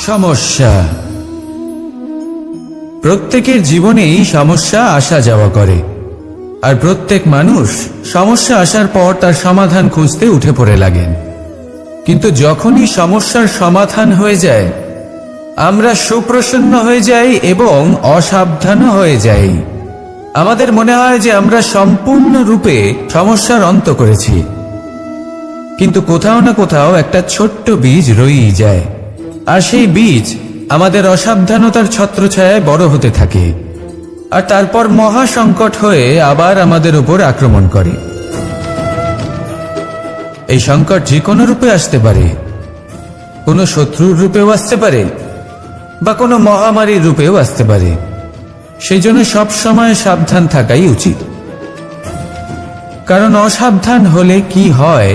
সমস্যা। প্রত্যেকের জীবনেই সমস্যা আসা যাওয়া করে, আর প্রত্যেক মানুষ সমস্যা আসার পর তার সমাধান খুঁজতে উঠে পড়ে লাগেন। কিন্তু যখনই সমস্যার সমাধান হয়ে যায়, আমরা সুপ্রসন্ন হয়ে যাই এবং অসাবধানও হয়ে যাই। আমাদের মনে হয় যে আমরা সম্পূর্ণরূপে সমস্যার অন্ত করেছি, কিন্তু কোথাও না কোথাও একটা ছোট্ট বীজ রয়েই যায়, আর সেই বীজ আমাদের অসাবধানতার ছত্রছায়ায় বড় হতে থাকে, আর তারপর মহা সংকট হয়ে আবার আমাদের উপর আক্রমণ করে। এই সংকট যে কোনো রূপে আসতে পারে, কোনো শত্রুর রূপেও আসতে পারে, বা কোনো মহামারীর রূপেও আসতে পারে। সেই জন্য সবসময় সাবধান থাকাই উচিত, কারণ অসাবধান হলে কি হয়,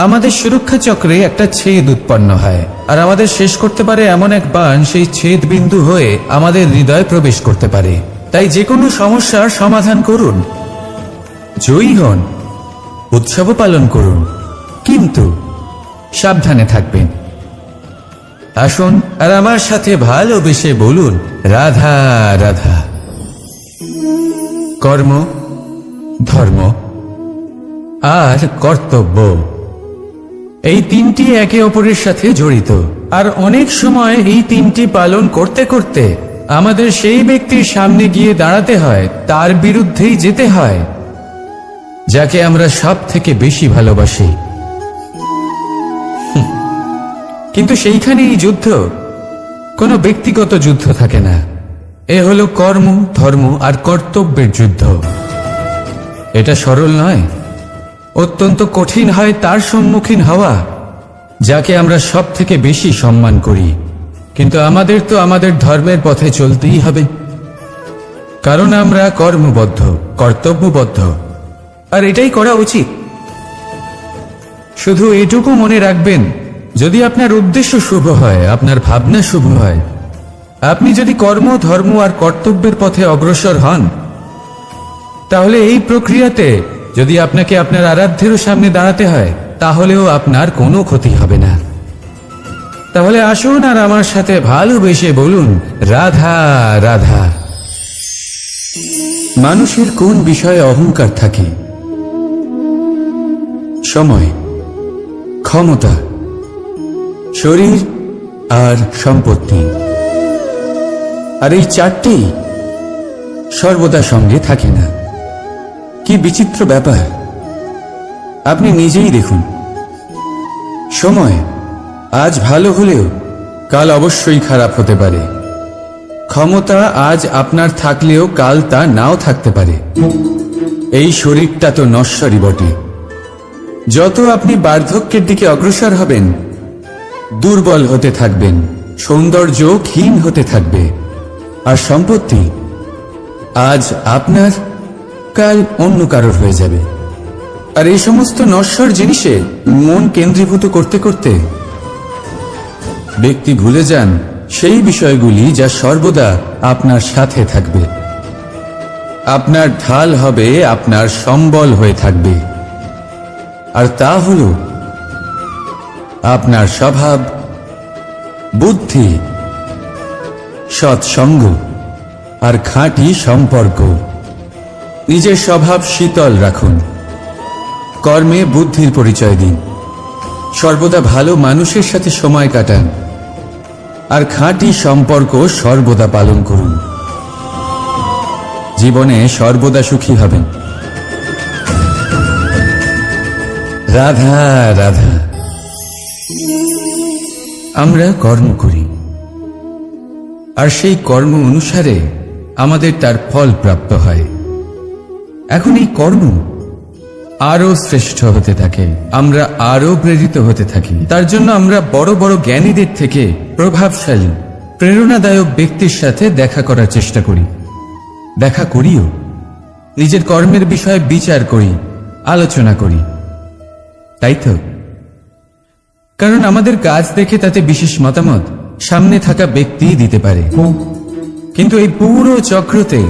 আমাদের সুরক্ষা চক্রে একটা ছেদ উৎপন্ন হয়, আর আমাদের শেষ করতে পারে এমন এক বাণ সেই ছেদ বিন্দু হয়ে আমাদের হৃদয়ে প্রবেশ করতে পারে। তাই যে কোনো সমস্যার সমাধান করুন, জয়ী হন, উৎসব পালন করুন, কিন্তু সাবধানে থাকবেন। আসুন আর আমার সাথে ভালোবেসে বলুন, রাধা রাধা। কর্ম, ধর্ম আর কর্তব্য, এই তিনটি একে অপরের সাথে জড়িত, আর অনেক সময় এই তিনটি পালন করতে করতে আমাদের সেই ব্যক্তির সামনে গিয়ে দাঁড়াতে হয়, তার বিরুদ্ধেই যেতে হয়, যাকে আমরা সব থেকে বেশি ভালোবাসি। কিন্তু সেইখানেই যুদ্ধ, কোনো ব্যক্তিগত যুদ্ধ থাকে না। এ হলো কর্ম, ধর্ম আর কর্তব্যের যুদ্ধ। এটা সরল নয়, অত্যন্ত কঠিন হয় তার সম্মুখীন হওয়া যাকে আমরা সব থেকে বেশি সম্মান করি। কিন্তু আমাদের তো আমাদের ধর্মের পথে চলতেই হবে, কারণ আমরা কর্মবদ্ধ, কর্তব্যবদ্ধ, আর এটাই করা উচিত। শুধু এটুকু মনে রাখবেন, যদি আপনার উদ্দেশ্য শুভ হয়, আপনার ভাবনা শুভ হয়, আপনি যদি কর্ম, ধর্ম আর কর্তব্যের পথে অগ্রসর হন, তাহলে এই প্রক্রিয়াতে যদি আপনাকে আপনার আরাধ্যেরও সামনে দাঁড়াতে হয়, তাহলেও আপনার কোনো ক্ষতি হবে না। তাহলে আসুন আর আমার সাথে ভালোবেসে বলুন, রাধা রাধা। মানুষের কোন বিষয়ে অহংকার থাকে? সময়, ক্ষমতা, শরীর আর সম্পত্তি। আর এই চারটেই সর্বদা সঙ্গে থাকে না। কি বিচিত্র ব্যাপার! আপনি নিজেই দেখুন, সময় আজ ভালো হলেও কাল অবশ্যই খারাপ হতে পারে। ক্ষমতা আজ আপনার থাকলেও কাল তা নাও থাকতে পারে। এই শরীরটা তো নশ্বরই বটে। যত আপনি বার্ধক্যের দিকে অগ্রসর হবেন, দুর্বল হতে থাকবেন, সৌন্দর্য ক্ষীণ হতে থাকবে। আর সম্পত্তি আজ আপনার, কাল অন্য কারোর হয়ে যাবে। আর এই সমস্ত নশ্বর জিনিসে মন কেন্দ্রীভূত করতে করতে ব্যক্তি ভুলে যান সেই বিষয়গুলি যা সর্বদা আপনার সাথে থাকবে, আপনার ঢাল হবে, আপনার সম্বল হয়ে থাকবে। আর তা হল আপনার স্বভাব, বুদ্ধি, সৎসঙ্গ আর খাঁটি সম্পর্ক। নিজের স্বভাব শীতল রাখুন, কর্মে বুদ্ধির পরিচয় দিন, সর্বদা ভালো মানুষের সাথে সময় কাটান, আর খাঁটি সম্পর্ক সর্বদা পালন করুন। জীবনে সর্বদা সুখী হবেন। রাধা রাধা। আমরা কর্ম করি, আর সেই কর্ম অনুসারে আমাদের তার ফল প্রাপ্ত হয়। এখন এই কর্ম আরো শ্রেষ্ঠ হতে থাকে, আমরা আরো প্রেরিত হতে থাকি। তার জন্য আমরা বড় বড় জ্ঞানীদের থেকে প্রভাবশালী, প্রেরণাদায়ক ব্যক্তির সাথে দেখা করার চেষ্টা করি, দেখা করিও। নিজের কর্মের বিষয়ে বিচার করি, আলোচনা করি, তাই তো? কারণ আমাদের কাজ দেখে তাতে বিশেষ মতামত সামনে থাকা ব্যক্তি দিতে পারে। কিন্তু এই পুরো চক্রতে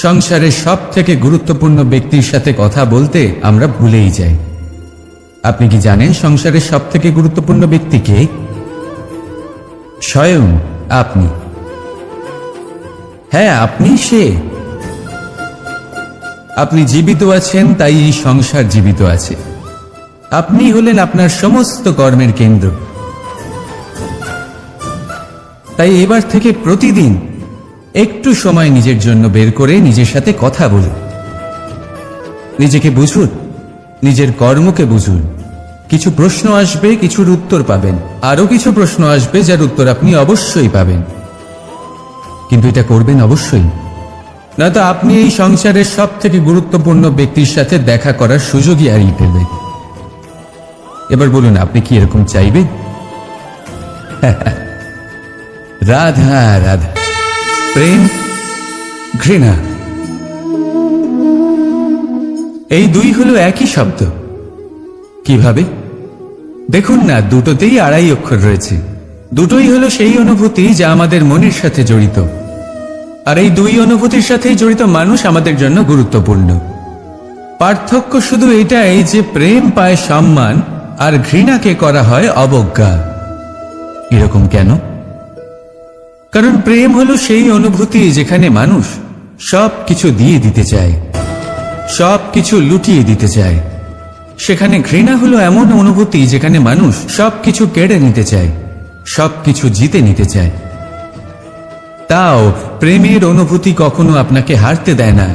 সংসারের সব থেকে গুরুত্বপূর্ণ ব্যক্তির সাথে কথা বলতে আমরা ভুলেই যাই। আপনি কি জানেন সংসারের সব থেকে গুরুত্বপূর্ণ ব্যক্তি কে? স্বয়ং আপনি। হ্যাঁ, আপনি সে। আপনি জীবিত আছেন, তাই এই সংসার জীবিত আছে। আপনি হলেন আপনার সমস্ত কর্মের কেন্দ্র। তাই এবার থেকে প্রতিদিন একটু সময় নিজের জন্য বের করে নিজের সাথে কথা বলুন। নিজেকে বুঝুন, নিজের কর্মকে বুঝুন। কিছু প্রশ্ন আসবে, কিছুর উত্তর পাবেন। আরো কিছু প্রশ্ন আসবে যার উত্তর আপনি অবশ্যই পাবেন, কিন্তু এটা করবেন অবশ্যই, নয়তো আপনি এই সংসারের সব থেকে গুরুত্বপূর্ণ ব্যক্তির সাথে দেখা করার সুযোগই হারিয়ে ফেলবেন। এবার বলুন, আপনি কি এরকম চাইবেন? রাধা রাধা, প্রেম, ঘৃণা, এই দুই হলো একই শব্দ। কিভাবে? দেখুন না, দুটোতেই আড়াই অক্ষর রয়েছে। দুটোই হলো সেই অনুভূতি যা আমাদের মনের সাথে জড়িত, আর এই দুই অনুভূতির সাথেই জড়িত মানুষ আমাদের জন্য গুরুত্বপূর্ণ। পার্থক্য শুধু এটাই যে প্রেম পায় সম্মান আর ঘৃণাকে করা হয় অবজ্ঞা। এরকম কেন? কারণ প্রেম হলো সেই অনুভূতি যেখানে মানুষ সব কিছু দিয়ে দিতে চায়, সব কিছু লুটিয়ে দিতে চায়। সেখানে ঘৃণা হলো এমন অনুভূতি যেখানে মানুষ সবকিছু কেড়ে নিতে চায়, সবকিছু জিতে নিতে চায়। তাও প্রেমের অনুভূতি কখনো আপনাকে হারতে দেয় না,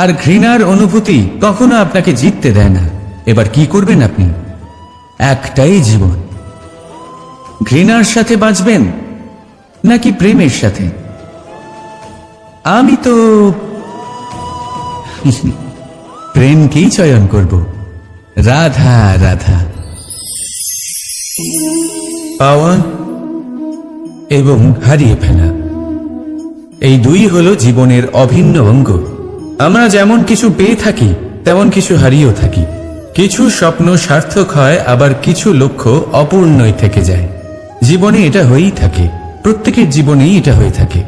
আর ঘৃণার অনুভূতি কখনো আপনাকে জিততে দেয় না। এবার কি করবেন আপনি? একটাই জীবন। ঘৃণার সাথে বাঁচবেন নাকি প্রেমের সাথে? আমি তো প্রেমকেই চয়ন করব। রাধা রাধা। পাওয়া এবং হারিয়ে ফেলা, এই দুই হলো জীবনের অভিন্ন অঙ্গ। আমরা যেমন কিছু পেয়ে থাকি, তেমন কিছু হারিয়েও থাকি। কিছু স্বপ্ন সার্থক হয়, আবার কিছু লক্ষ্য অপূর্ণই থেকে যায়। জীবনে এটা হয়েই থাকে, প্রত্যেকের জীবনেই এটা হয়ে থাকে।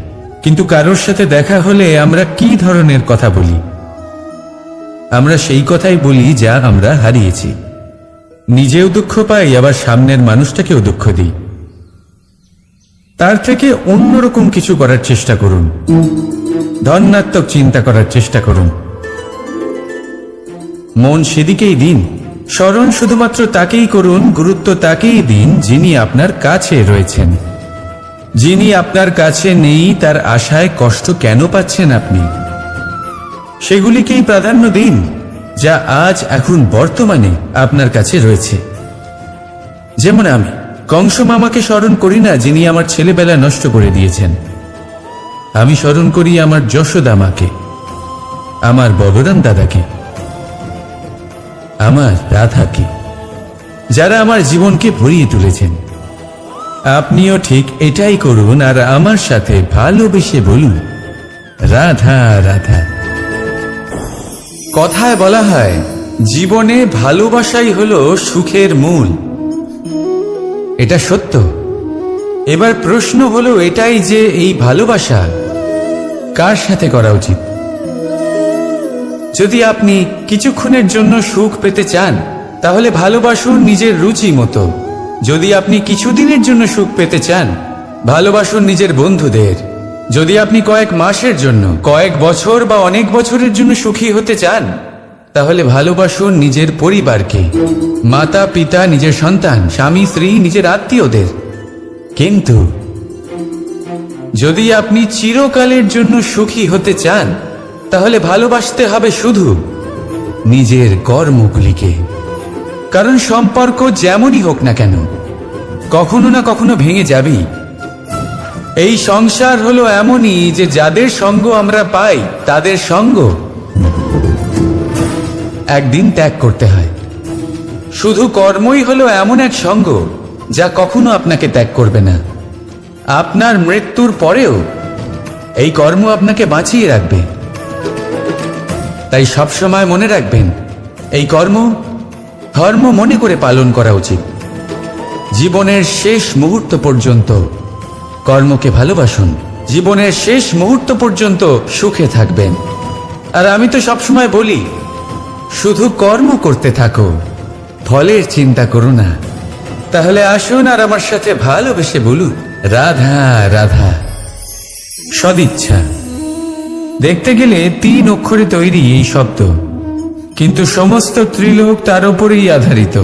কিন্তু কারোর সাথে দেখা হলে আমরা কি ধরনের কথা বলি? আমরা সেই কথাই বলি যা আমরা হারিয়েছি। নিজেও দুঃখ পাই, আবার সামনের মানুষটাকেও দুঃখ দিই। তার থেকে অন্যরকম কিছু করার চেষ্টা করুন, ধনাত্মক চিন্তা করার চেষ্টা করুন। মন সেদিকেই দিন। স্মরণ শুধুমাত্র তাকেই করুন, গুরুত্ব তাকেই দিন যিনি আপনার কাছে রয়েছেন। যিনি আপনার কাছে নেই, তার আশায় কষ্ট কেন পাচ্ছেন আপনি? সেগুলিকেই প্রাধান্য দিন যা আজ এখন বর্তমানে আপনার কাছে রয়েছে। যেমন আমি কংস মামাকে স্মরণ করি না, যিনি আমার ছেলেবেলা নষ্ট করে দিয়েছেন। আমি স্মরণ করি আমার যশোদা মাকে, আমার বলরাম দাদাকে, আমার রাধাকে, যারা আমার জীবনকে ভরিয়ে তুলেছেন। আপনিও ঠিক এটাই করুন, আর আমার সাথে ভালোবেসে বলুন, রাধা রাধা। কথায় বলা হয়, জীবনে ভালোবাসাই হলো সুখের মূল। এটা সত্য। এবার প্রশ্ন হলো এটাই যে এই ভালোবাসা কার সাথে করা উচিত? যদি আপনি কিছুক্ষণের জন্য সুখ পেতে চান, তাহলে ভালোবাসুন নিজের রুচি মতো। যদি আপনি কিছুদিনের জন্য সুখ পেতে চান, ভালোবাসুন নিজের বন্ধুদের। যদি আপনি কয়েক মাসের জন্য, কয়েক বছর বা অনেক বছরের জন্য সুখী হতে চান, তাহলে ভালোবাসুন নিজের পরিবারকে, মাতা পিতা, নিজের সন্তান, স্বামী স্ত্রী, নিজের আত্মীয়দের। কিন্তু যদি আপনি চিরকালের জন্য সুখী হতে চান, তাহলে ভালোবাসতে হবে শুধু নিজের কর্মগুলিকে। কারণ সম্পর্ক যেমনই হোক না কেন, কখনো না কখনো ভেঙে যাবেই। এই সংসার হলো এমনই যে যাদের সঙ্গ আমরা পাই, তাদের সঙ্গ একদিন ত্যাগ করতে হয়। শুধু কর্মই হলো এমন এক সঙ্গ যা কখনো আপনাকে ত্যাগ করবে না। আপনার মৃত্যুর পরেও এই কর্ম আপনাকে বাঁচিয়ে রাখবে। তাই সবসময় মনে রাখবেন, এই কর্ম ধর্ম মনে করে পালন করা উচিত। জীবনের শেষ মুহূর্ত পর্যন্ত কর্মকে ভালোবাসুন। জীবনের শেষ মুহূর্ত পর্যন্ত সুখে থাকবেন। আর আমি তো সবসময় বলি, শুধু কর্ম করতে থাকো, ফলের চিন্তা করো না, তাহলে আসুন আর আমার সাথে ভালোবেসে বলুন, রাধা রাধা। সদিচ্ছা। দেখতে গেলে 3 অক্ষরে তৈরি এই শব্দ, কিন্তু সমস্ত ত্রিলোক তার উপরেই আধারিত।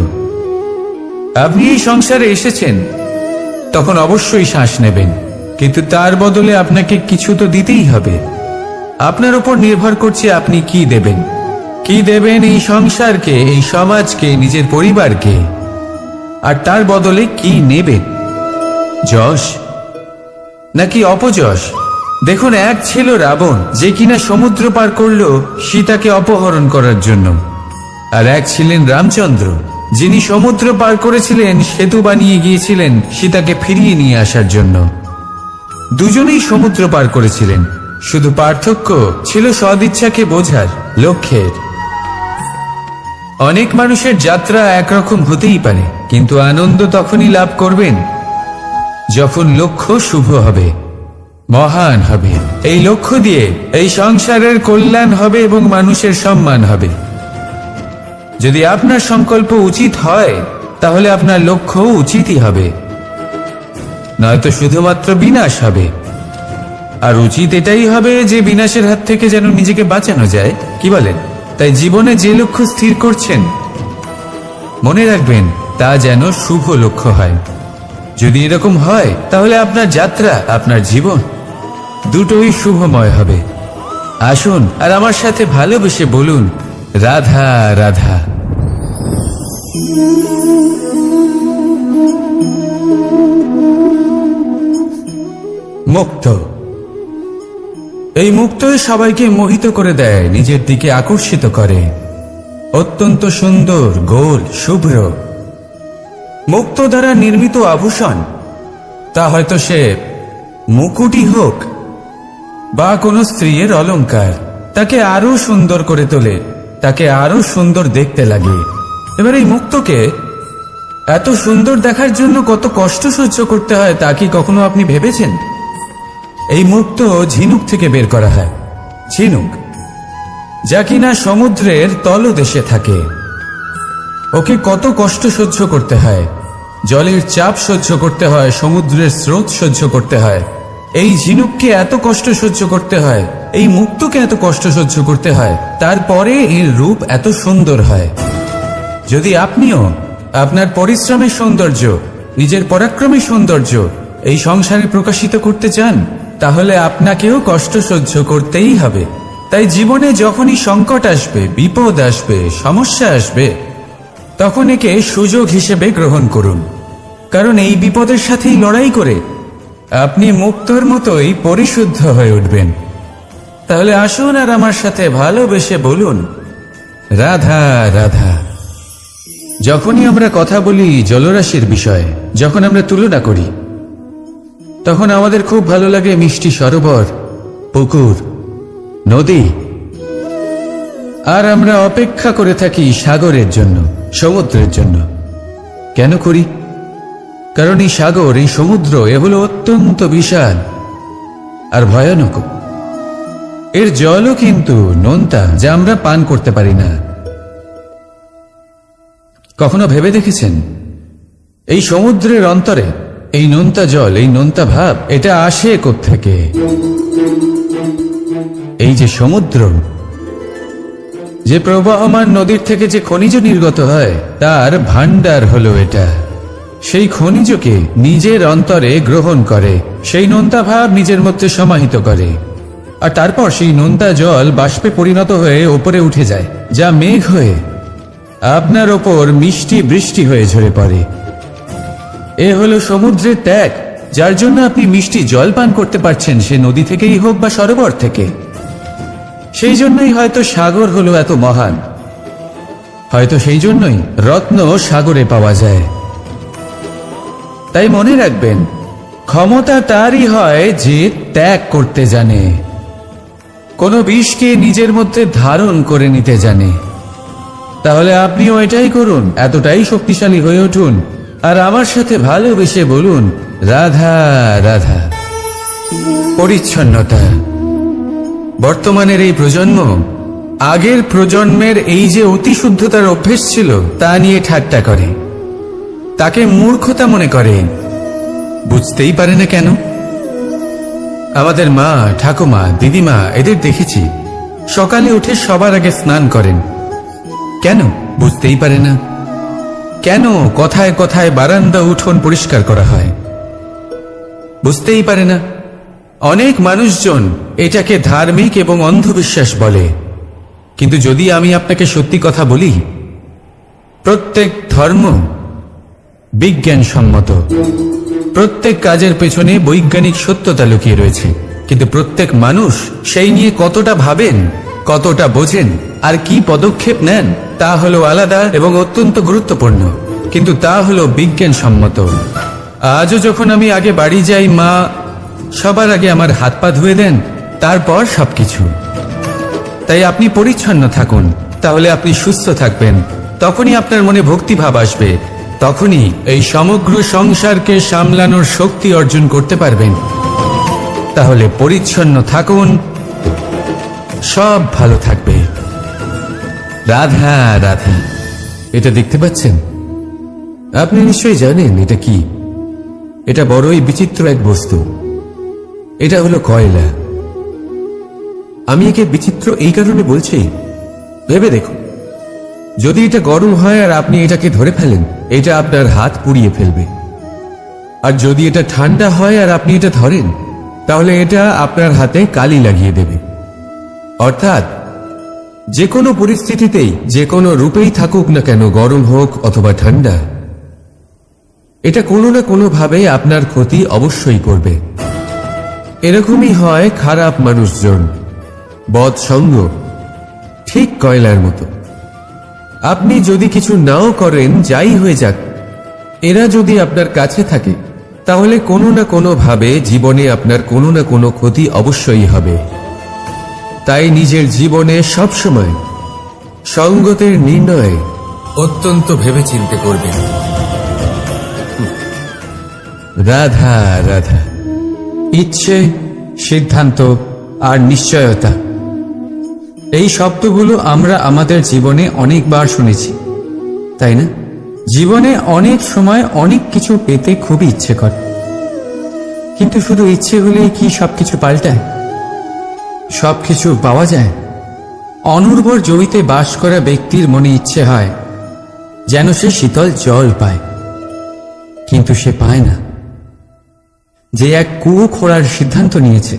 আপনি এই সংসারে এসেছেন, তখন অবশ্যই শ্বাস নেবেন, কিন্তু তার বদলে আপনাকে কিছু তো দিতেই হবে। আপনার উপর নির্ভর করছে আপনি কি দেবেন। কি দেবেন এই সংসারকে, এই সমাজকে, নিজের পরিবারকে, আর তার বদলে কি নেবেন? যশ নাকি অপযশ? দেখুন, এক ছিল রাবণ, যে কিনা সমুদ্র পার করল সীতাকে অপহরণ করার জন্য, আর এক ছিলেন রামচন্দ্র, যিনি সমুদ্র পার করেছিলেন, সেতু বানিয়ে গিয়েছিলেন সীতাকে ফিরিয়ে নিয়ে আসার জন্য। দুজনেই সমুদ্র পার করেছিলেন, শুধু পার্থক্য ছিল সদিচ্ছাকে বোঝার, লক্ষ্যের। অনেক মানুষের যাত্রা একরকম হতেই পারে, কিন্তু আনন্দ তখনই লাভ করবেন যখন লক্ষ্য শুভ হবে, মহান হবে। এই লক্ষ্য দিয়ে এই সংসারের কল্যাণ হবে এবং মানুষের সম্মান হবে। যদি আপনার সংকল্প উচিত হয়, তাহলে আপনার লক্ষ্য উচিতই হবে, নয়তো শুধুমাত্র বিনাশ হবে। আর উচিত এটাই হবে যে বিনাশের হাত থেকে যেন নিজেকে বাঁচানো যায়, কি বলেন? তাই জীবনে যে লক্ষ্য স্থির করছেন, মনে রাখবেন তা যেন শুভ লক্ষ্য হয়। যদি এরকম হয়, তাহলে আপনার যাত্রা, আপনার জীবন দুটোই শুভময় হবে। আসুন আর আমার সাথে ভালোবেসে বলুন, রাধা রাধা। মুক্ত। এই মুক্তই সবাইকে মোহিত করে দেয়, নিজের দিকে আকর্ষিত করে। অত্যন্ত সুন্দর, গোল, শুভ্র। মুক্ত দ্বারা নির্মিত আভূষণ, তা হয়তো সে মুকুটই হোক বা কোনো স্ত্রীর অলংকার, তাকে আরো সুন্দর করে তোলে, তাকে আরো সুন্দর দেখতে লাগে। এবার এই মুক্তকে এত সুন্দর দেখার জন্য কত কষ্ট সহ্য করতে হয়, তা কি কখনো আপনি ভেবেছেন? এই মুক্ত ঝিনুক থেকে বের করা হয়। ঝিনুক, যা কিনা সমুদ্রের তলদেশে থাকে। ওকে কত কষ্ট সহ্য করতে হয়, জলের চাপ সহ্য করতে হয়, সমুদ্রের স্রোত সহ্য করতে হয়। এই ঝিনুককে এত কষ্ট সহ্য করতে হয়, এই মুক্তকে এত কষ্ট সহ্য করতে হয়, তারপরে এর রূপ এত সুন্দর হয়। যদি আপনিও আপনার পরিশ্রমের সৌন্দর্য, নিজের পরাক্রমের সৌন্দর্য এই সংসারে প্রকাশিত করতে চান, তাহলে আপনাকেও কষ্ট সহ্য করতেই হবে। তাই জীবনে যখনই সংকট আসবে, বিপদ আসবে, সমস্যা আসবে, তখন একে সুযোগ হিসেবে গ্রহণ করুন। কারণ এই বিপদের সাথেই লড়াই করে আপনি মুক্তর মতোই পরিশুদ্ধ হয়ে উঠবেন। তাহলে আসুন আর আমার সাথে ভালোবেসে বলুন, রাধা রাধা। যখনই আমরা কথা বলি জলরাশির বিষয়ে, যখন আমরা তুলনা করি, তখন আমাদের খুব ভালো লাগে মিষ্টি সরোবর, পুকুর, নদী। আর আমরা অপেক্ষা করে থাকি সাগরের জন্য, সমুদ্রের জন্য। কেন করি? কারণ এই সাগর, এই সমুদ্র, এ হলো অত্যন্ত বিশাল আর ভয়ানক। এর জলও কিন্তু নোনতা, যা আমরা পান করতে পারি না। কখনো ভেবে দেখেছেন এই সমুদ্রের অন্তরে এই নোনতা জল, এই নোনতা ভাব, এটা আসে কোত্থেকে? এই যে সমুদ্র, যে প্রবাহমান নদীর থেকে যে খনিজ নির্গত হয়, তার ভান্ডার হলো এটা। সেই খনিজকে নিজের অন্তরে গ্রহণ করে, সেই নোনতা ভাব নিজের মধ্যে সমাহিত করে, আর তারপর সেই নোনতা জল বাষ্পে পরিণত হয়ে ওপরে উঠে যায়, যা মেঘ হয়ে আপনার ওপর মিষ্টি বৃষ্টি হয়ে ঝরে পড়ে। এ হলো সমুদ্রের ত্যাগ, যার জন্য আপনি মিষ্টি জল পান করতে পারছেন, সে নদী থেকেই হোক বা সরোবর থেকে। সেই জন্যই হয়তো সাগর হলো এত মহান, হয়তো সেই জন্যই রত্ন সাগরে পাওয়া যায়। তাই মনে রাখবেন, ক্ষমতা তারই হয় যে ত্যাগ করতে জানে, কোনো বিষকে নিজের মধ্যে ধারণ করে নিতে জানে। তাহলে আপনিও এটাই করুন, এতটাই শক্তিশালী হয়ে উঠুন, আর আমার সাথে ভালোবেসে বলুন, রাধা রাধা। পরিচ্ছন্নতা। বর্তমানের এই প্রজন্ম আগের প্রজন্মের এই যে অতি শুদ্ধতার অভ্যেস ছিল, তা নিয়ে ঠাট্টা করে। তাকে মূর্খতা মনে করে, বুঝতেই পারে না কেন। আমাদের মা, ঠাকুমা, দিদিমা এদের দেখেছি সকালে উঠে সবার আগে স্নান করেন। কেন? বুঝতেই পারে না। কেন কথায় কথায় বারান্দা উঠোন পরিষ্কার করা হয়? বুঝতেই পারে না। অনেক মানুষজন এটাকে ধার্মিক এবং অন্ধবিশ্বাস বলে, কিন্তু যদি আমি আপনাকে সত্যি কথা বলি, প্রত্যেক ধর্ম বিজ্ঞানসম্মত। প্রত্যেক কাজের পেছনে বৈজ্ঞানিক সত্যতা লুকিয়ে রয়েছে, কিন্তু প্রত্যেক মানুষ সেই নিয়ে কতটা ভাবেন, কতটা বোঝেন আর কি পদক্ষেপ নেন তা হলো আলাদা এবং অত্যন্ত গুরুত্বপূর্ণ, কিন্তু তা হলো বিজ্ঞানসম্মত। আজও যখন আমি আগে বাড়ি যাই, মা সবার আগে আমার হাত পা ধুয়ে দেন, তারপর সবকিছু। তাই আপনি পরিচ্ছন্ন থাকুন, তাহলে আপনি সুস্থ থাকবেন। তখনই আপনার মনে ভক্তিভাব আসবে, তখনই এই সমগ্র সংসারকে সামলানোর শক্তি অর্জন করতে পারবেন। তাহলে পরিচ্ছন্ন থাকুন, সব ভালো থাকবে। রাধা রাধা। এটা দেখতে পাচ্ছেন? আপনি নিশ্চয়ই জানেন এটা কি। এটা বড়ই বিচিত্র এক বস্তু। এটা হলো কয়লা। আমি একে বিচিত্র এই কারণে বলছি, ভেবে দেখুন, যদি এটা গরম হয় আর আপনি এটাকে ধরে ফেলেন, এটা আপনার হাত পুড়িয়ে ফেলবে। আর যদি এটা ঠান্ডা হয় আর আপনি এটা ধরেন, তাহলে এটা আপনার হাতে কালি লাগিয়ে দেবে। অর্থাৎ যে কোনো পরিস্থিতিতেই, যে কোনো রূপেই থাকুক না কেন, গরম হোক অথবা ঠান্ডা, এটা কোনো না কোনো ভাবে আপনার ক্ষতি অবশ্যই করবে। এরকমই হয় খারাপ মানুষজন, বদসঙ্গ, ঠিক কয়লার মতো। আপনি যদি কিছু নাও করেন, যাই হয়ে যাক, এরা যদি আপনার কাছে থাকে, তাহলে কোনো না কোনো ভাবে জীবনে আপনার কোনো না কোনো ক্ষতি অবশ্যই হবে। তাই নিজের জীবনে সবসময় সঙ্গতের নির্ণয় অত্যন্ত ভেবেচিন্তে করবেন। রাধা রাধা। ইচ্ছে, সিদ্ধান্ত আর নিশ্চয়তা, এই শব্দগুলো আমরা আমাদের জীবনে অনেকবার শুনেছি, তাই না? জীবনে অনেক সময় অনেক কিছু পেতে খুবই ইচ্ছে করে, কিন্তু শুধু ইচ্ছে হলেই কি সবকিছু পাল্টায়? সবকিছু পাওয়া যায়? অনুর্বর জমিতে বাস করা ব্যক্তির মনে ইচ্ছে হয় যেন সে শীতল জল পায়, কিন্তু সে পায় না। যে এক কুয়ো খোঁড়ার সিদ্ধান্ত নিয়েছে,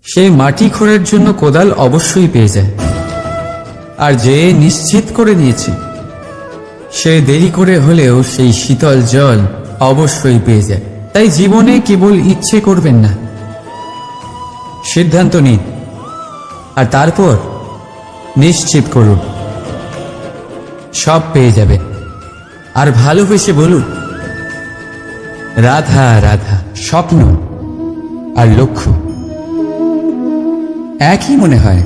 সে মাটি খোঁড়ার জন্য কোদাল অবশ্যই পেয়ে যায়। আর যে নিশ্চিত করে নিয়েছে, সে দেরি করে হলেও সেই শীতল জল অবশ্যই পেয়ে যায়। তাই জীবনে কেবল ইচ্ছে করবেন না, সিদ্ধান্ত নিন আর তারপর নিশ্চিত করুন, সব পেয়ে যাবেন। আর ভালোবেসে বলুন, রাধা রাধা। স্বপ্ন আর লক্ষ্য একই মনে হয়।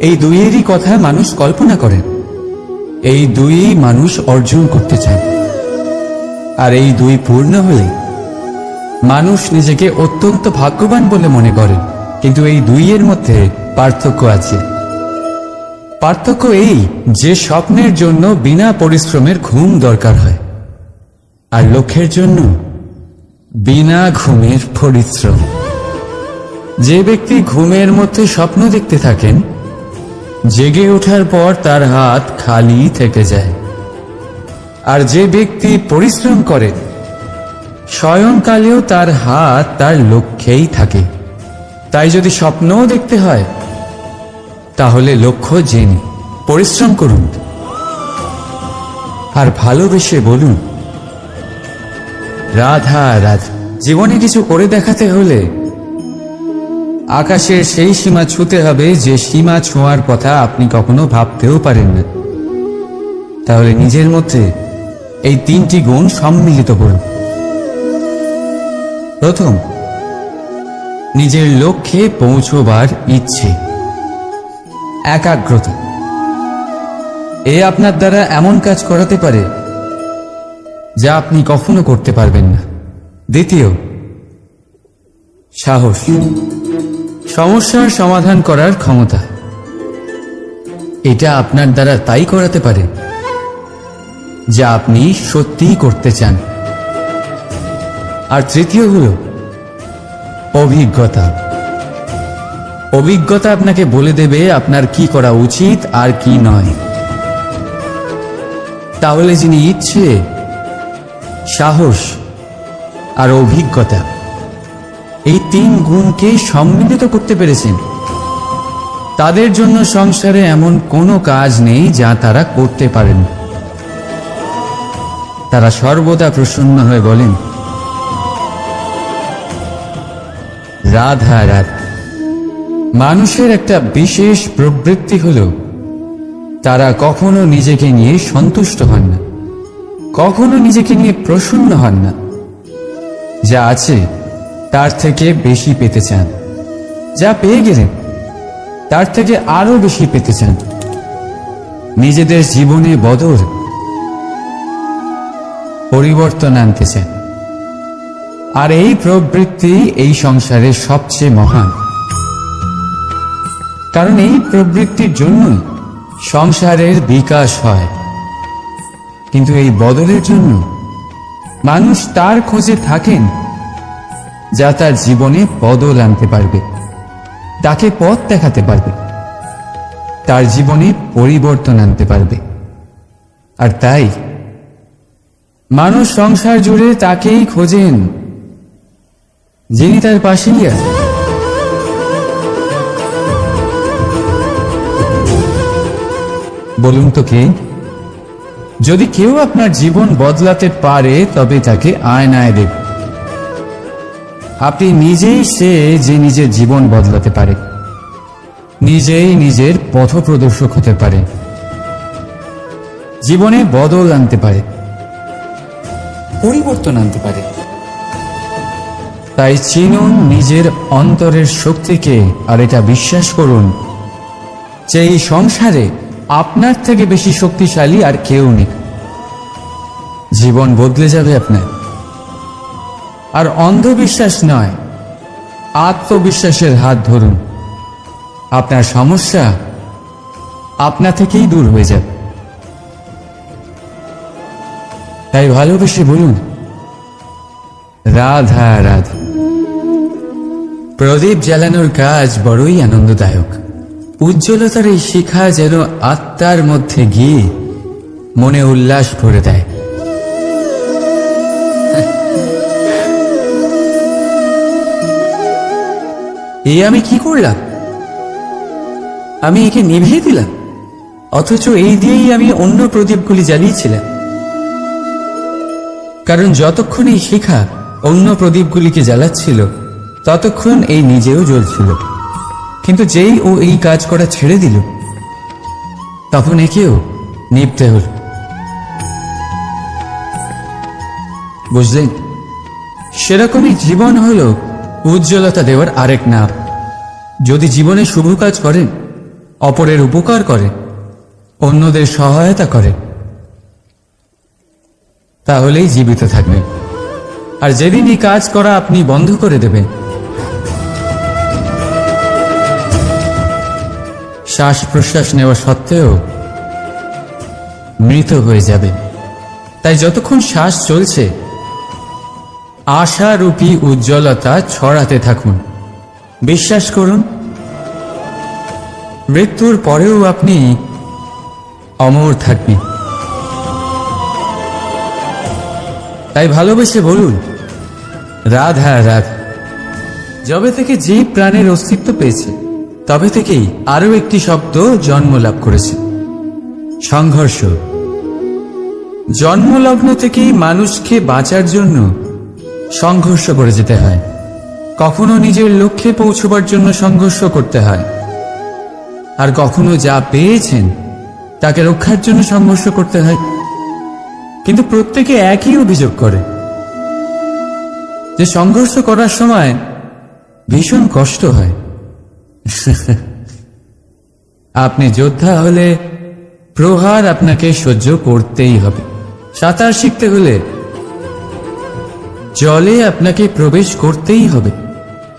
এই দুইয়েরই কথা মানুষ কল্পনা করেন, এই দুই মানুষ অর্জন করতে চায়। আর এই দুই পূর্ণ হলে মানুষ নিজেকে অত্যন্ত ভাগ্যবান বলে মনে করেন। কিন্তু এই দুইয়ের মধ্যে পার্থক্য আছে। পার্থক্য এই যে স্বপ্নের জন্য বিনা পরিশ্রমের ঘুম দরকার হয়, আর লক্ষ্যের জন্য বিনা ঘুমের পরিশ্রম। যে ব্যক্তি ঘুমের মধ্যে স্বপ্ন দেখতে থাকেন, জেগে ওঠার পর তার হাত খালি থেকে যায়। আর যে ব্যক্তি পরিশ্রম করে, শয়নকালেও তার হাত তার লক্ষ্যেই থাকে। তাই যদি স্বপ্নও দেখতে হয়, তাহলে লক্ষ্য জেনে পরিশ্রম করুন আর ভালোবেসে বলুন, রাধা রাধা। জীবনে কিছু করে দেখাতে হলে আকাশের সেই সীমা ছুঁতে হবে যে সীমা ছোঁয়ার কথা আপনি কখনো ভাবতেও পারেন না। তাহলে নিজের মধ্যে এই তিনটি গুণ সম্মিলিত করুন। প্রথম, নিজের লক্ষ্যে পৌঁছবার ইচ্ছে, একাগ্রতা। এ আপনার দ্বারা এমন কাজ করাতে পারে যা আপনি কখনো করতে পারবেন না। দ্বিতীয়, সাহস, সমস্যার সমাধান করার ক্ষমতা। এটা আপনার দ্বারা তাই করাতে পারে যা আপনি সত্যিই করতে চান। আর তৃতীয় হলো অভিজ্ঞতা। অভিজ্ঞতা আপনাকে বলে দেবে আপনার কি করা উচিত আর কি নয়। তাহলে যিনি ইচ্ছে, সাহস আর অভিজ্ঞতা এই 3 গুণকে সম্মিলিত করতে পেরেছেন, তাদের জন্য সংসারে এমন কোনো কাজ নেই যা তারা করতে পারেন। তারা সর্বদা প্রসন্ন হয়ে বলেন, রাধা রাধা। মানুষের একটা বিশেষ প্রবৃত্তি হলো তারা কখনো নিজেকে নিয়ে সন্তুষ্ট হন না, কখনো নিজেকে নিয়ে প্রসন্ন হন না। যা আছে তার থেকে বেশি পেতে চান, যা পেয়ে গেলেন তার থেকে আরো বেশি পেতে চান। নিজেদের জীবনে বদল, পরিবর্তন আনতে চান। আর এই প্রবৃত্তি এই সংসারের সবচেয়ে মহান, কারণ এই প্রবৃত্তির জন্যই সংসারের বিকাশ হয়। কিন্তু এই বদলের জন্য মানুষ তার খোঁজে থাকেন যা তার জীবনে বদল আনতে পারবে, তাকে পথ দেখাতে পারবে, তার জীবনে পরিবর্তন আনতে পারবে। আর তাই মানুষ সংসার জুড়ে তাকেই খোঁজেন যিনি তার পাশেই আছেন। বলুন তো কে? যদি কেউ আপনার জীবন বদলাতে পারে তবে তাকে আয়নায় দেখুন। আপনি নিজেই সে যে নিজের জীবন বদলাতে পারে, নিজেই নিজের পথপ্রদর্শক হতে পারে, জীবনে বদল আনতে পারে, পরিবর্তন আনতে পারে। তাই চিনুন নিজের অন্তরের শক্তিকে, আর এটা বিশ্বাস করুন যে এই সংসারে আপনার থেকে বেশি শক্তিশালী আর কেউ নেই। জীবন বদলে যাবে আপনার। আর অন্ধবিশ্বাস নয়, আত্মবিশ্বাসের হাত ধরুন। আপনার সমস্যা আপনা থেকেই দূর হয়ে যাবে। তাই ভালোবেসে বলুন, রাধা রাধা। প্রদীপ জ্বালানোর কাজ বড়ই আনন্দদায়ক। উজ্জ্বলতার এই শিখা যেন আত্মার মধ্যে গিয়ে মনে উল্লাস ভরে দেয়। এই আমি কি করলাম? আমি একে নিভিয়ে দিলাম, অথচ এই দিয়েই আমি অন্য প্রদীপগুলি জ্বালিয়েছিলাম। কারণ যতক্ষণ এই শিখা অন্য প্রদীপগুলিকে জ্বালাচ্ছিল ততক্ষণ এই নিজেও জ্বলছিল। কিন্তু যেই ও এই কাজ করা ছেড়ে দিল তখন একেও নিভতে হল। বুঝলেন? সেরকমই জীবন হলো উজ্জ্বলতা দেওয়ার আরেক নাম। যদি জীবনে শুভ কাজ করেন, অপরের উপকার করেন, অন্যদের সহায়তা করেন, তাহলেই জীবিত থাকবেন। আর যেদিন এই কাজ করা আপনি বন্ধ করে দেবেন, শ্বাস প্রশ্বাস নেওয়া সত্ত্বেও মৃত হয়ে যাবে। তাই যতক্ষণ শ্বাস চলছে আশারূপী উজ্জ্বলতা ছড়াতে থাকুন। বিশ্বাস করুন, মৃত্যুর পরেও আপনি অমর থাকবেন। তাই ভালোবেসে বলুন, রাধা রাধা। যবে থেকে যে প্রাণের অস্তিত্ব পেয়েছে তবে থেকেই আরো একটি শব্দ জন্ম লাভ করেছে, সংঘর্ষ। জন্মলগ্ন থেকেই মানুষকে বাঁচার জন্য সংঘর্ষ করে যেতে হয়। কখনো নিজের লক্ষ্যে পৌঁছবার জন্য সংঘর্ষ করতে হয়, আর কখনো যা পেয়েছেন তাকে রক্ষার জন্য সংঘর্ষ করতে হয়। কিন্তু প্রত্যেকে একই অভিযোগ করে যে সংঘর্ষ করার সময় ভীষণ কষ্ট হয়। আপনি যোদ্ধা হলে প্রহার আপনাকে সহ্য করতেই হবে। সাঁতার শিখতে হলে জলে আপনাকে প্রবেশ করতেই হবে।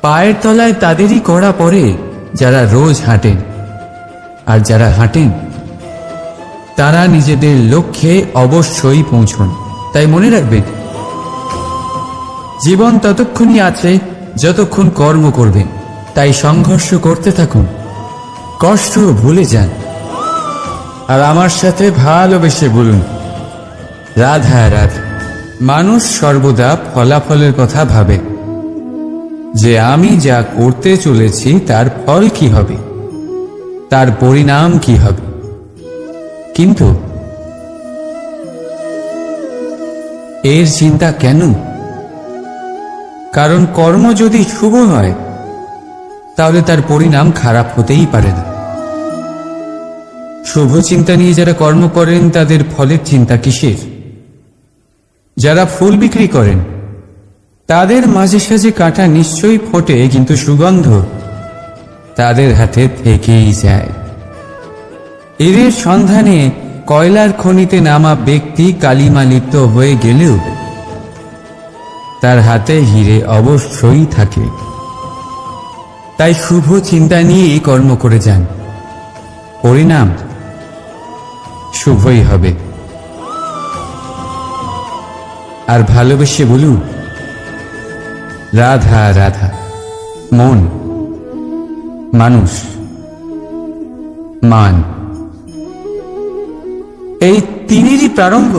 পায়ের তলায় তাদেরই কড়া পড়ে যারা রোজ হাঁটেন, আর যারা হাঁটেন তারা নিজেদের লক্ষ্যে অবশ্যই পৌঁছন। তাই মনে রাখবেন, জীবন ততক্ষণই আছে যতক্ষণ কর্ম করবেন। তাই সংঘর্ষ করতে থাকুন, কষ্ট ভুলে যান, আর আমার সাথে ভালোবেসে বলুন রাধা রাধা। মানুষ সর্বদা ফলাফলের কথা ভাবে, যে আমি যা করতে চলেছি তার ফল কি হবে, তার পরিণাম কি হবে। কিন্তু এর চিন্তা কেন? কারণ কর্ম যদি শুভ হয় তাহলে তার পরিণাম খারাপ হতেই পারে না। শুভ চিন্তা নিয়ে যারা কর্ম করেন তাদের ফলের চিন্তা কিসের? যারা ফুল বিক্রি করেন তাদের মাঝে সাঝে কাঁটা নিশ্চয়ই ফোটে, কিন্তু সুগন্ধ তাদের হাতে থেকেই যায়। এর সন্ধানে কয়লার খনিতে নামা ব্যক্তি কালিমা লিপ্ত হয়ে গেলেও তার হাতে হিরে অবশ্যই থাকে। তাই শুভ চিন্তা নিয়েই কর্ম করে যান, পরিণাম শুভই হবে। আর ভালোবেসে বলুন রাধা রাধা। মন, মানুষ, মান, এই তিনেরই প্রারম্ভ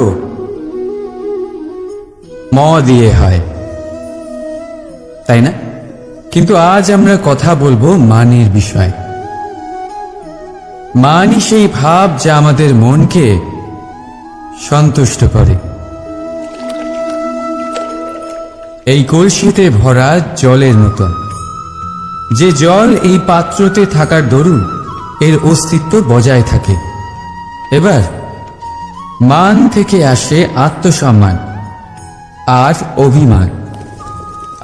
ম দিয়ে হয়, তাই না? কিন্তু আজ আমরা কথা বলবো মানের বিষয়। মানই সেই ভাব যা আমাদের মনকে সন্তুষ্ট করে। এই কলসিতে ভরা জলের মতন, যে জল এই পাত্রতে থাকার দরুন এর অস্তিত্ব বজায় থাকে। এবার মান থেকে আসে আত্মসম্মান আর অভিমান,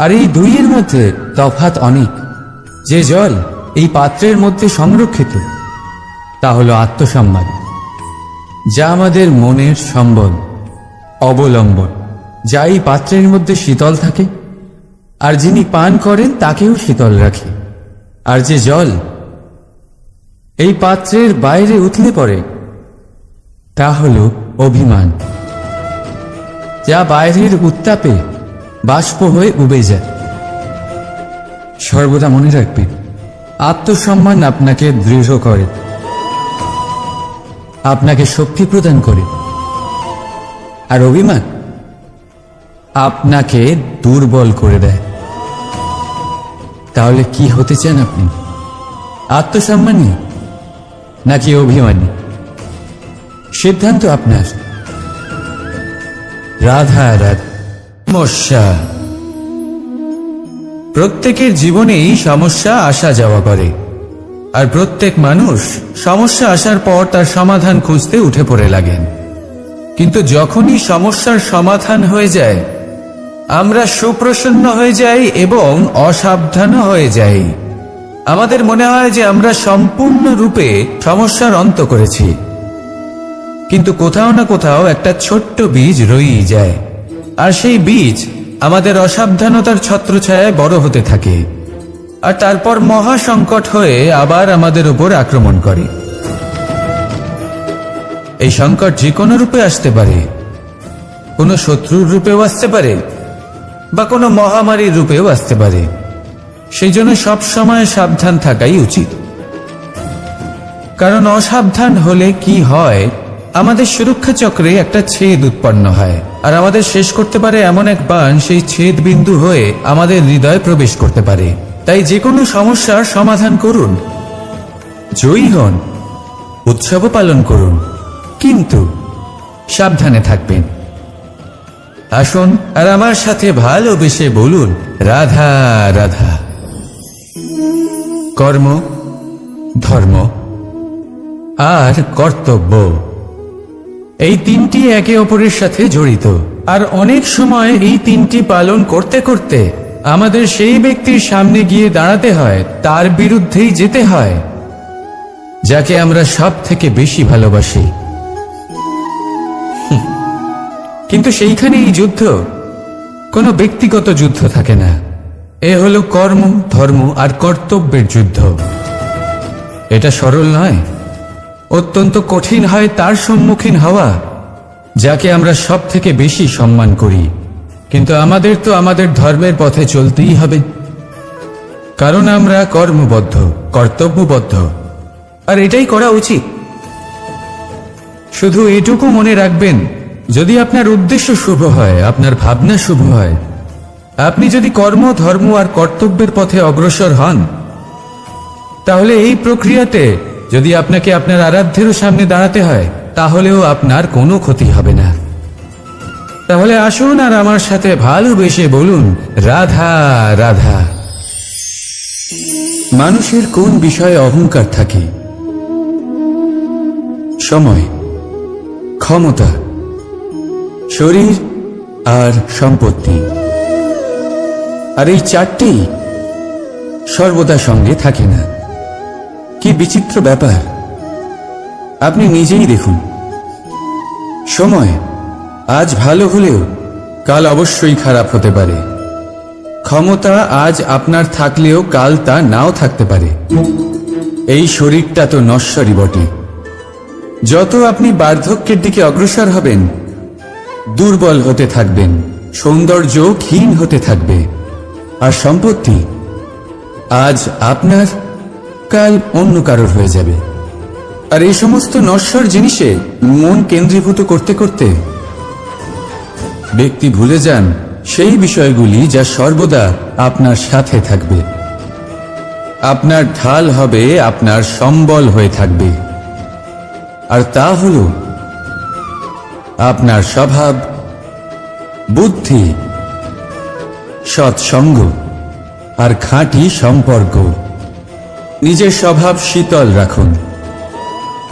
আর এই দুইয়ের মধ্যে তফাৎ অনেক। যে জল এই পাত্রের মধ্যে সংরক্ষিত তা হলো আত্মসম্মান, যা আমাদের মনের সম্বল, অবলম্বন, যা এই পাত্রের মধ্যে শীতল থাকে আর যিনি পান করেন তাকেও শীতল রাখে। আর যে জল এই পাত্রের বাইরে উতলে পড়ে তা হলো অভিমান, যা বাইরের উত্তাপে বাষ্প হয়ে উবে যায়। সর্বদা মনে রাখবেন, আত্মসম্মান আপনাকে দৃঢ় করে, আপনাকে শক্তি প্রদান করে, আর অভিমান আপনাকে দুর্বল করে দেয়। তাহলে কি হতে চান আপনি? আত্মসম্মানী নাকি অভিমানী? সিদ্ধান্ত আপনার। রাধা রাধা। সমস্যা, প্রত্যেকের জীবনেই সমস্যা আসা যাওয়া করে, আর প্রত্যেক মানুষ সমস্যা আসার পর তার সমাধান খুঁজতে উঠে পড়ে লাগেন। কিন্তু যখনই সমস্যার সমাধান হয়ে যায় আমরা সুপ্রসন্ন হয়ে যাই এবং অসাবধান হয়ে যাই। আমাদের মনে হয় যে আমরা সম্পূর্ণরূপে সমস্যার অন্ত করেছি, কিন্তু কোথাও না কোথাও একটা ছোট্ট বীজ রয়েই যায়, আর সেই বীজ আমাদের অসাবধানতার ছত্রছায়ায় বড় হতে থাকে, আর তারপর মহা সংকট হয়ে আবার আমাদের উপর আক্রমণ করে। এই সংকট যে কোনো রূপে আসতে পারে, কোনো শত্রুর রূপেও আসতে পারে, বা কোনো মহামারীর রূপেও আসতে পারে। সেই জন্য সবসময় সাবধান থাকাই উচিত, কারণ অসাবধান হলে কি হয়, আমাদের সুরক্ষা চক্রে একটা ছেদ উৎপন্ন হয়, আর আমাদের শেষ করতে পারে এমন এক বাণ সেই ছেদ বিন্দু হয়ে আমাদের হৃদয়ে প্রবেশ করতে পারে। তাই যে কোনো সমস্যার সমাধান করুন, জয়ী হন, উৎসব পালন করুন, কিন্তু সাবধানে থাকবেন। আসুন আর আমার সাথে ভালোবেসে বলুন রাধা রাধা। কর্ম, ধর্ম আর কর্তব্য, এই তিনটি একে অপরের সাথে জড়িত, আর অনেক সময় এই তিনটি পালন করতে করতে আমাদের সেই ব্যক্তির সামনে গিয়ে দাঁড়াতে হয়, তার বিরুদ্ধেই যেতে হয়, যাকে আমরা সব থেকে বেশি ভালোবাসি। কিন্তু সেইখানেই যুদ্ধ, কোনো ব্যক্তিগত যুদ্ধ থাকে না। এ হলো কর্ম, ধর্ম আর কর্তব্যের যুদ্ধ। এটা সরল নয়, অত্যন্ত কঠিন হয় তার সম্মুখীন হওয়া যাকে আমরা সব থেকে বেশি সম্মান করি, কিন্তু আমাদের তো আমাদের ধর্মের পথে চলতেই হবে, কারণ আমরা কর্মবদ্ধ, কর্তব্যবদ্ধ, আর এটাই করা উচিত। শুধু এটুকু মনে রাখবেন, যদি আপনার উদ্দেশ্য শুভ হয়, আপনার ভাবনা শুভ হয়, আপনি যদি কর্ম, ধর্ম আর কর্তব্যের পথে অগ্রসর হন, তাহলে এই প্রক্রিয়াতে যদি আপনাকে আপনার আরাধ্যেরও সামনে দাঁড়াতে হয়, তাহলেও আপনার কোনো ক্ষতি হবে না। তাহলে আসুন আর আমার সাথে ভালোবেসে বলুন, রাধা রাধা। মানুষের কোন বিষয়ে অহংকার থাকে? সময়, ক্ষমতা, শরীর আর সম্পত্তি। আর এই চারটেই সর্বদা সঙ্গে থাকে না। কি বিচিত্র ব্যাপার! আপনি নিজেই দেখুন। সময় আজ ভালো হলেও কাল অবশ্যই খারাপ হতে পারে। ক্ষমতা আজ আপনার থাকলেও কাল তা নাও থাকতে পারে। এই শরীরটা তো নশ্বরই বটে। যত আপনি বার্ধক্যের দিকে অগ্রসর হবেন, দুর্বল হতে থাকবেন, সৌন্দর্য ক্ষীণ হতে থাকবে। আর সম্পত্তি আজ আপনার, কাল অন্য কারোর হয়ে যাবে। আর এই সমস্ত নশ্বর জিনিসে মন কেন্দ্রীভূত করতে করতে ব্যক্তি ভুলে যান সেই বিষয়গুলি যা সর্বদা আপনার সাথে থাকবে, আপনার ঢাল হবে, আপনার সম্বল হয়ে থাকবে। আর তা হল আপনার স্বভাব, বুদ্ধি, সৎসঙ্গ আর খাঁটি সম্পর্ক। নিজের স্বভাব শীতল রাখুন,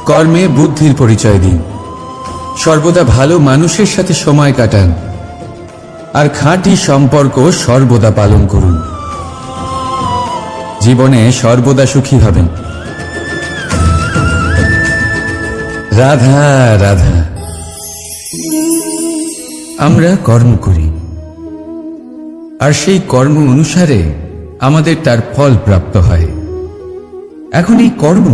কর্মে বুদ্ধির পরিচয় দিন, সর্বদা ভালো মানুষের সাথে সময় কাটান, আর খাঁটি সম্পর্ক সর্বদা পালন করুন। জীবনে সর্বদা সুখী হবেন। রাধা রাধা। আমরা কর্ম করি, আর সেই কর্ম অনুসারে আমাদের তার ফল প্রাপ্ত হয়। এখন এই কর্ম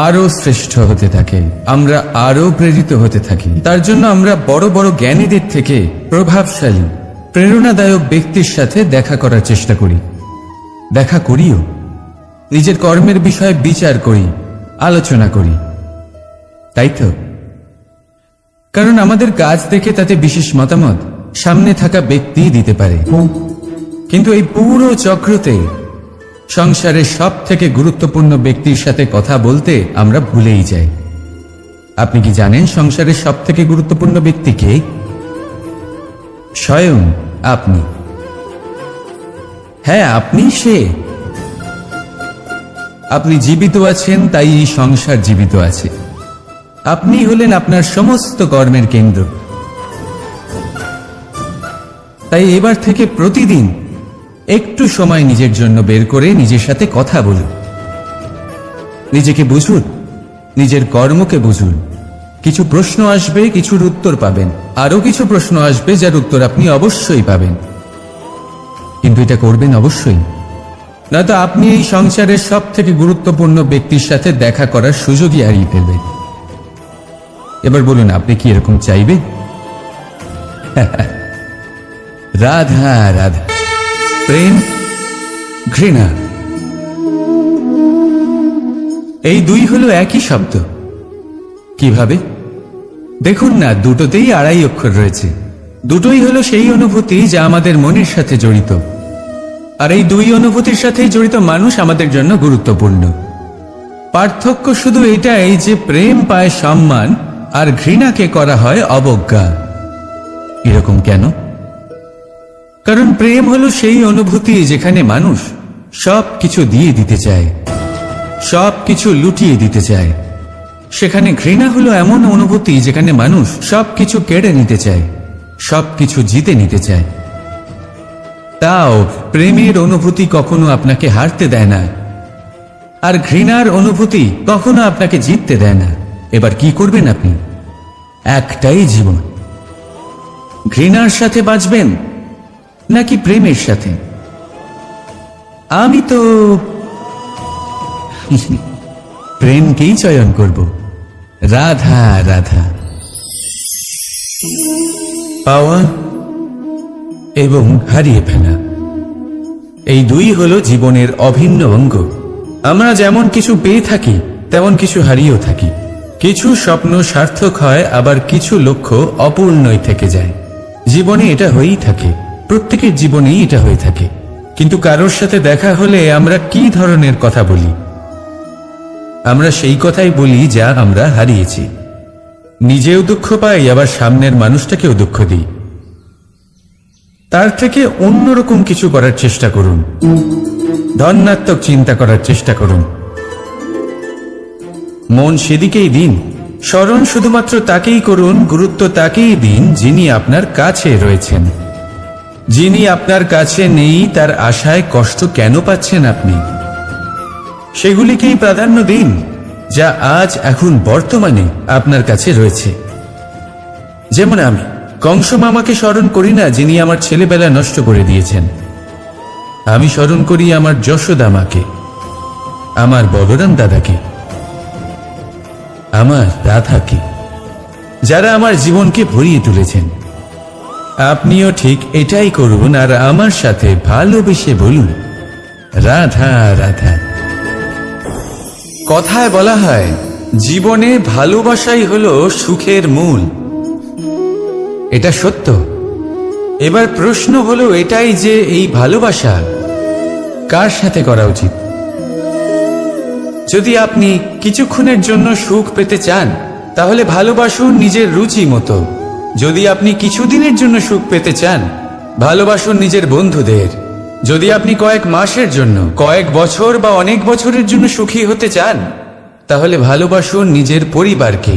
আরো শ্রেষ্ঠ হতে থাকে, আমরা আরো প্রেরিত হতে থাকি। তার জন্য আমরা বড় বড় জ্ঞানীদের থেকে প্রভাবশালী, প্রেরণাদায়ক ব্যক্তির সাথে দেখা করার চেষ্টা করি, দেখা করিও। নিজের কর্মের বিষয়ে বিচার করি, আলোচনা করি, তাই তো? কারণ আমাদের কাজ দেখে তাতে বিশেষ মতামত সামনে থাকা ব্যক্তি দিতে পারে, কিন্তু এই পুরো চক্রতে সংসারের সব থেকে গুরুত্বপূর্ণ ব্যক্তির সাথে কথা বলতে আমরা ভুলেই যাই। আপনি কি জানেন সংসারের সব থেকে গুরুত্বপূর্ণ ব্যক্তি কে? স্বয়ং আপনি। হ্যাঁ, আপনি সে। আপনি জীবিত আছেন, তাই এই সংসার জীবিত আছে। আপনি হলেন আপনার সমস্ত কর্মের কেন্দ্র। তাই এবার থেকে প্রতিদিন একটু সময় নিজের জন্য বের করে নিজের সাথে কথা বলুন, নিজেকে বুঝুন, নিজের কর্মকে বুঝুন। কিছু প্রশ্ন আসবে, কিছুর উত্তর পাবেন, আরো কিছু প্রশ্ন আসবে যার উত্তর আপনি অবশ্যই পাবেন, কিন্তু এটা করবেন অবশ্যই, নয়তো আপনি এই সংসারের সব থেকে গুরুত্বপূর্ণ ব্যক্তির সাথে দেখা করার সুযোগই হারিয়ে ফেলবেন। এবার বলুন, আপনি কি এরকম চাইবেন? রাধা রাধা। প্রেম, ঘৃণা, এই দুই হলো একই শব্দ। কিভাবে? দেখুন না, দুটোতেই আড়াই অক্ষর রয়েছে। দুটোই হলো সেই অনুভূতি যা আমাদের মনের সাথে জড়িত, আর এই দুই অনুভূতির সাথেই জড়িত মানুষ আমাদের জন্য গুরুত্বপূর্ণ। পার্থক্য শুধু এটাই যে প্রেম পায় সম্মান, আর ঘৃণাকে করা হয় অবজ্ঞা। এরকম কেন? কারণ প্রেম হলো সেই অনুভূতি যেখানে মানুষ সব কিছু দিয়ে দিতে চায়, সব কিছু লুটিয়ে দিতে চায়। সেখানে ঘৃণা হলো এমন অনুভূতি যেখানে মানুষ সব কিছু কেড়ে নিতে চায়, সব কিছু জিতে নিতে চায়। তাও প্রেমের অনুভূতি কখনো আপনাকে হারতে দেয় না, আর ঘৃণার অনুভূতি কখনো আপনাকে জিততে দেয় না। এবার কি করবেন আপনি? একটাই জীবন। ঘৃণার সাথে বাঁচবেন নাকি প্রেমের সাথে? প্রেমকেই চয়ন করব। রাধা রাধা। পাওয়া এবং হারিয়ে ফেলা, এই দুই হলো জীবনের অভিন্ন অঙ্গ। আমরা যেমন কিছু পেয়ে থাকি, তেমন কিছু হারিয়েও থাকি। কিছু স্বপ্ন সার্থক হয়, আবার কিছু লক্ষ্য অপূর্ণই থেকে যায়। জীবনে এটা হয়েই থাকে, প্রত্যেকের জীবনেই এটা হয়ে থাকে। কিন্তু কারোর সাথে দেখা হলে আমরা কি ধরনের কথা বলি? আমরা সেই কথাই বলি যা আমরা হারিয়েছি। নিজেও দুঃখ পাই, আবার সামনের মানুষটাকেও দুঃখ দিই। তার থেকে অন্যরকম কিছু করার চেষ্টা করুন, ধনাত্মক চিন্তা করার চেষ্টা করুন। মন সেদিকেই দিন, স্মরণ শুধুমাত্র তাকেই করুন, গুরুত্ব তাকেই দিন যিনি আপনার কাছে রয়েছেন। যিনি আপনার কাছে নেই তার আশায় কষ্ট কেন পাচ্ছেন আপনি? সেগুলিকেই প্রাধান্য দিন যা আজ এখন বর্তমানে আপনার কাছে রয়েছে। যেমন আমি কংস মামাকে স্মরণ করি না, যিনি আমার ছেলেবেলা নষ্ট করে দিয়েছেন। আমি স্মরণ করি আমার যশোদা মাকে, আমার বলরাম দাদাকে, আমার রাধাকে, যারা আমার জীবনকে ভরিয়ে তুলেছেন। আপনিও ঠিক এটাই করুন, আর আমার সাথে ভালোবেসে বলুন রাধা রাধা। কথায় বলা হয় জীবনে ভালোবাসাই হলো সুখের মূল। এটা সত্য। এবার প্রশ্ন হলো এটাই যে এই ভালোবাসা কার সাথে করা উচিত? যদি আপনি কিছুক্ষণের জন্য সুখ পেতে চান, তাহলে ভালোবাসুন নিজের রুচি মতো। যদি আপনি কিছুদিনের জন্য সুখ পেতে চান, ভালোবাসুন নিজের বন্ধুদের। যদি আপনি কয়েক মাসের জন্য, কয়েক বছর বা অনেক বছরের জন্য সুখী হতে চান, তাহলে ভালোবাসুন নিজের পরিবারকে,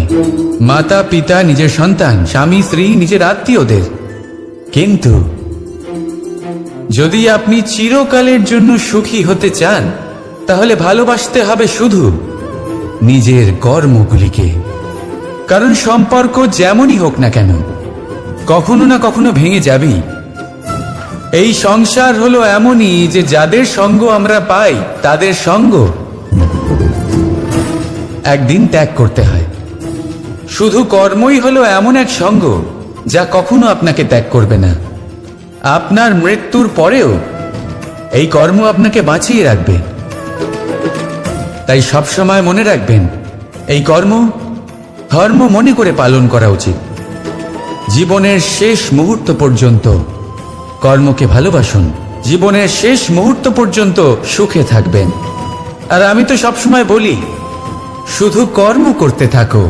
মাতা পিতা, নিজের সন্তান, স্বামী স্ত্রী, নিজের আত্মীয়দের। কিন্তু যদি আপনি চিরকালের জন্য সুখী হতে চান, তাহলে ভালোবাসতে হবে শুধু নিজের কর্মগুলিকে। কারণ সম্পর্ক যেমনই হোক না কেন, কখনো না কখনো ভেঙে যাবেই। এই সংসার হলো এমনই যে যাদের সঙ্গ আমরা পাই, তাদের সঙ্গ একদিন ত্যাগ করতে হয়। শুধু কর্মই হলো এমন এক সঙ্গ যা কখনো আপনাকে ত্যাগ করবে না। আপনার মৃত্যুর পরেও এই কর্ম আপনাকে বাঁচিয়ে রাখবে। তাই সবসময় মনে রাখবেন, এই কর্ম ধর্ম মনে করে পালন করা উচিত। জীবনের শেষ মুহূর্ত পর্যন্ত কর্মকে ভালোবাসুন, জীবনের শেষ মুহূর্ত পর্যন্ত সুখে থাকবেন। আর আমি তো সবসময় বলি, শুধু কর্ম করতে থাকো,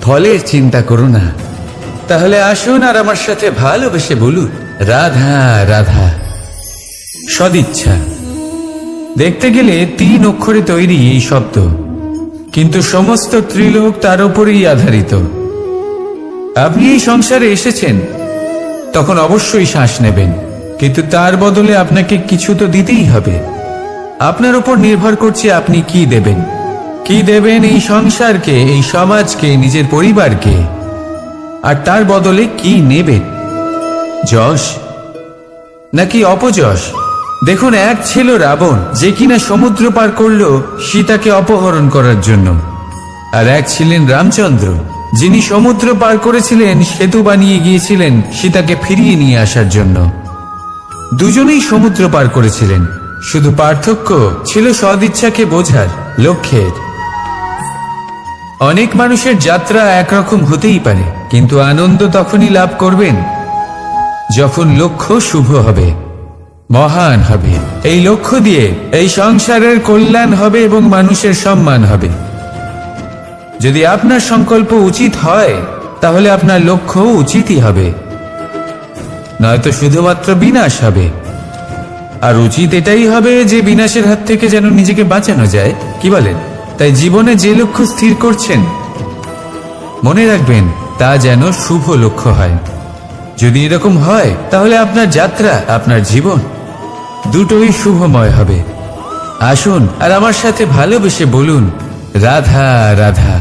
ফলের চিন্তা করো না। তাহলে আসুন আর আমার সাথে ভালোবেসে বলুন রাধা রাধা। সদিচ্ছা। দেখতে গেলে 3 অক্ষরে তৈরি এই শব্দ, কিন্তু সমস্ত ত্রিলোক তার উপরেই আধারিত। আপনি এই সংসারে এসেছেন, তখন অবশ্যই শ্বাস নেবেন, কিন্তু তার বদলে আপনাকে কিছু তো দিতেই হবে। আপনার উপর নির্ভর করছে আপনি কি দেবেন। কি দেবেন এই সংসারকে, এই সমাজকে, নিজের পরিবারকে, আর তার বদলে কি নেবেন? যশ নাকি অপযশ? দেখুন, এক ছিল রাবণ, যে কিনা সমুদ্র পার করল সীতাকে অপহরণ করার জন্য। আর এক ছিলেন রামচন্দ্র, যিনি সমুদ্র পার করেছিলেন, সেতু বানিয়ে গিয়েছিলেন সীতাকে ফিরিয়ে নিয়ে আসার জন্য। দুজনেই সমুদ্র পার করেছিলেন, শুধু পার্থক্য ছিল সদিচ্ছাকে বোঝার, লক্ষ্যের। অনেক মানুষের যাত্রা একরকম হতেই পারে, কিন্তু আনন্দ তখনই লাভ করবেন যখন লক্ষ্য শুভ হবে, মহান হবে। এই লক্ষ্য দিয়ে এই সংসারের কল্যাণ হবে এবং মানুষের সম্মান হবে। যদি আপনার সংকল্প উচিত হয়, তাহলে আপনার লক্ষ্য উচিতই হবে, নয়তো শুধুমাত্র বিনাশ হবে। আর উচিত এটাই হবে যে বিনাশের হাত থেকে যেন নিজেকে বাঁচানো যায়, কি বলেন? তাই জীবনে যে লক্ষ্য স্থির করছেন, মনে রাখবেন তা যেন শুভ লক্ষ্য হয়। যদি এরকম হয়, তাহলে আপনার যাত্রা, আপনার জীবন দুটোই শুভময় হবে। আসুন আর আমার সাথে ভালোবেসে বলুন রাধা রাধা।